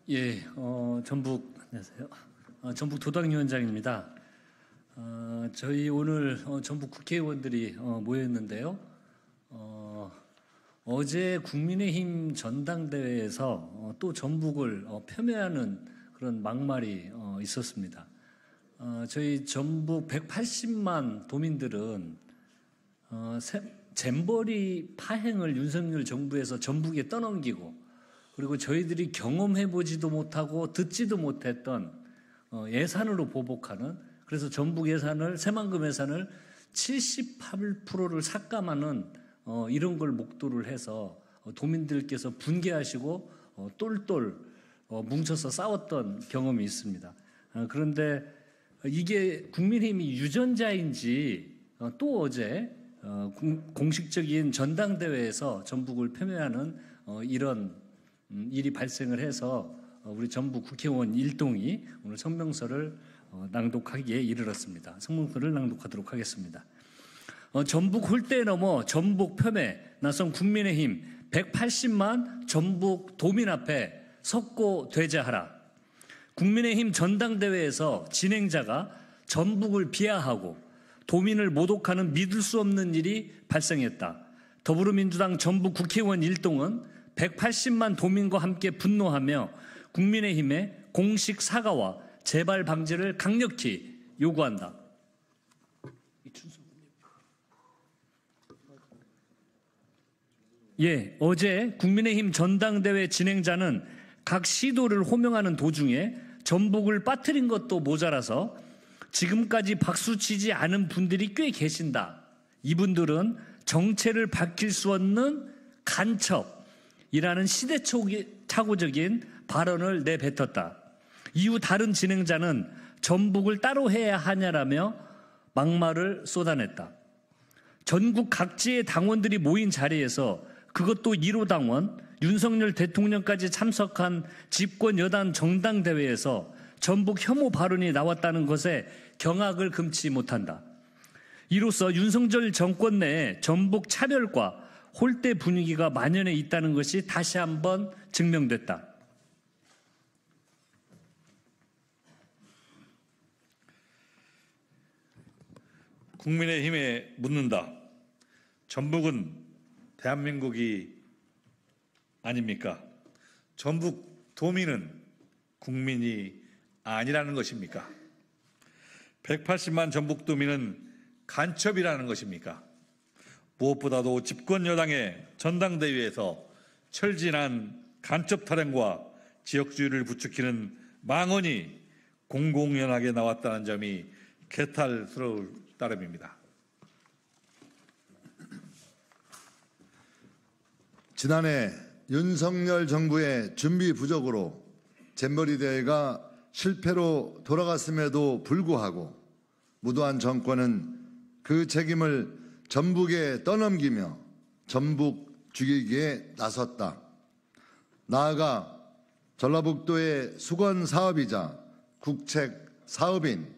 예, 안녕하세요. 전북 도당위원장입니다. 저희 오늘 전북 국회의원들이 모였는데요. 어제 국민의힘 전당대회에서 또 전북을 폄훼하는 그런 막말이 있었습니다. 저희 전북 180만 도민들은 잼버리 파행을 윤석열 정부에서 전북에 떠넘기고, 그리고 저희들이 경험해보지도 못하고 듣지도 못했던 예산으로 보복하는, 그래서 전북 예산을, 새만금 예산을 78%를 삭감하는 이런 걸 목도를 해서 도민들께서 분개하시고 똘똘 뭉쳐서 싸웠던 경험이 있습니다. 그런데 이게 국민의힘이 유전자인지 또 어제 공식적인 전당대회에서 전북을 폄훼하는 이런 일이 발생을 해서 우리 전북 국회의원 일동이 오늘 성명서를 낭독하기에 이르렀습니다. 성명서를 낭독하도록 하겠습니다. 전북 홀대 넘어 전북 폄훼 나선 국민의힘 180만 전북 도민 앞에 섰고 되자하라. 국민의힘 전당대회에서 진행자가 전북을 비하하고 도민을 모독하는 믿을 수 없는 일이 발생했다. 더불어민주당 전북 국회의원 일동은 180만 도민과 함께 분노하며 국민의힘의 공식 사과와 재발 방지를 강력히 요구한다. 예, 어제 국민의힘 전당대회 진행자는 각 시도를 호명하는 도중에 전북을 빠뜨린 것도 모자라서 지금까지 박수치지 않은 분들이 꽤 계신다. 이분들은 정체를 밝힐 수 없는 간첩이라는 시대착오적인 발언을 내뱉었다. 이후 다른 진행자는 전북을 따로 해야 하냐라며 막말을 쏟아냈다. 전국 각지의 당원들이 모인 자리에서, 그것도 1호 당원, 윤석열 대통령까지 참석한 집권 여당 정당대회에서 전북 혐오 발언이 나왔다는 것에 경악을 금치 못한다. 이로써 윤석열 정권 내에 전북 차별과 홀대 분위기가 만연해 있다는 것이 다시 한번 증명됐다. 국민의힘에 묻는다. 전북은 대한민국이 아닙니까? 전북 도민은 국민이 아니라는 것입니까? 180만 전북 도민은 간첩이라는 것입니까? 무엇보다도 집권 여당의 전당대회에서 철진한 간첩 타령과 지역주의를 부추기는 망언이 공공연하게 나왔다는 점이 개탈스러울 따름입니다. 지난해 윤석열 정부의 준비 부족으로 잼버리 대회가 실패로 돌아갔음에도 불구하고 무도한 정권은 그 책임을 전북에 떠넘기며 전북 죽이기에 나섰다. 나아가 전라북도의 수건 사업이자 국책 사업인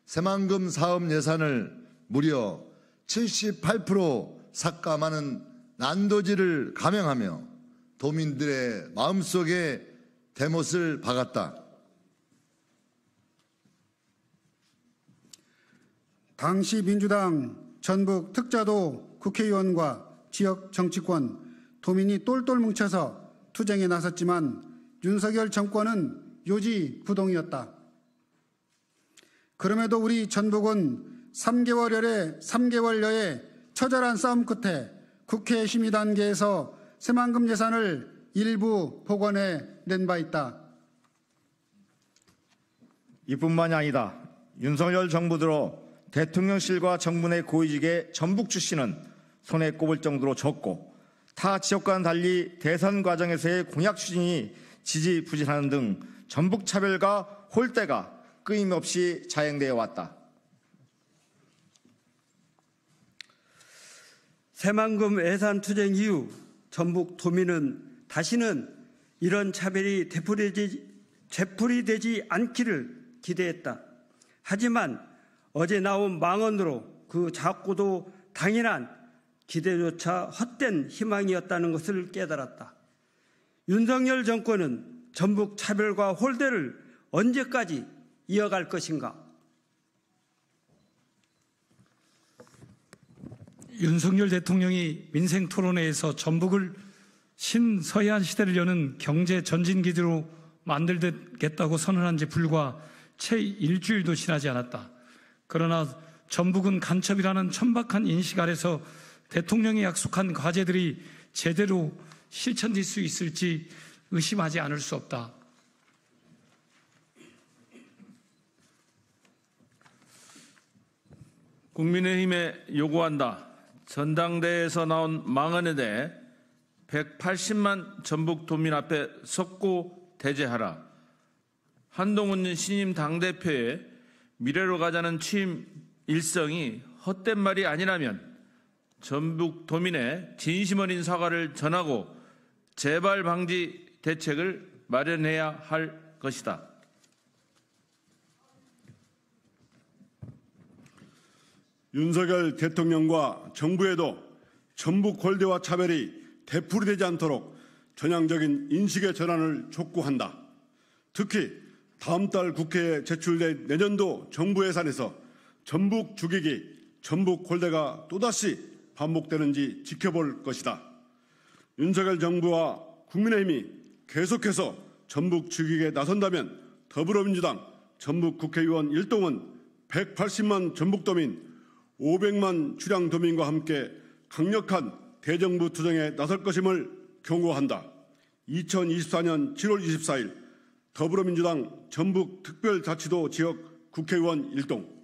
새만금 사업 예산을 무려 78% 삭감하는 난도질을 감행하며 도민들의 마음속에 대못을 박았다. 당시 민주당 전북 특자도 국회의원과 지역 정치권, 도민이 똘똘 뭉쳐서 투쟁에 나섰지만 윤석열 정권은 요지부동이었다. 그럼에도 우리 전북은 3개월여의 처절한 싸움 끝에 국회 심의 단계에서 새만금 예산을 일부 복원해 낸 바 있다. 이뿐만이 아니다. 윤석열 정부 들어 대통령실과 정부 내 고위직의 전북 출신은 손에 꼽을 정도로 적고, 타 지역과는 달리 대선 과정에서의 공약 추진이 지지부진하는 등 전북 차별과 홀대가 끊임없이 자행되어 왔다. 새만금 예산 투쟁 이후 전북 도민은 다시는 이런 차별이 되풀이되지 않기를 기대했다. 하지만 어제 나온 망언으로 그 작고도 당연한 기대조차 헛된 희망이었다는 것을 깨달았다. 윤석열 정권은 전북 차별과 홀대를 언제까지 이어갈 것인가? 윤석열 대통령이 민생 토론회에서 전북을 신서해안 시대를 여는 경제 전진기지로 만들겠다고 선언한 지 불과 채 일주일도 지나지 않았다. 그러나 전북은 간첩이라는 천박한 인식 아래서 대통령이 약속한 과제들이 제대로 실천될 수 있을지 의심하지 않을 수 없다. 국민의힘에 요구한다. 전당대회에서 나온 망언에 대해 180만 전북도민 앞에 섰고 대제하라. 한동훈 신임 당대표의 미래로 가자는 취임 일성이 헛된 말이 아니라면 전북도민의 진심 어린 사과를 전하고 재발 방지 대책을 마련해야 할 것이다. 윤석열 대통령과 정부에도 전북 홀대와 차별이 되풀이되지 않도록 전향적인 인식의 전환을 촉구한다. 특히 다음 달 국회에 제출될 내년도 정부 예산에서 전북 죽이기, 전북 홀대가 또다시 반복되는지 지켜볼 것이다. 윤석열 정부와 국민의힘이 계속해서 전북 죽이기에 나선다면 더불어민주당 전북 국회의원 일동은 180만 전북도민, 500만 출향도민과 함께 강력한 대정부 투쟁에 나설 것임을 경고한다. 2024년 7월 24일 더불어민주당 전북특별자치도 지역 국회의원 일동.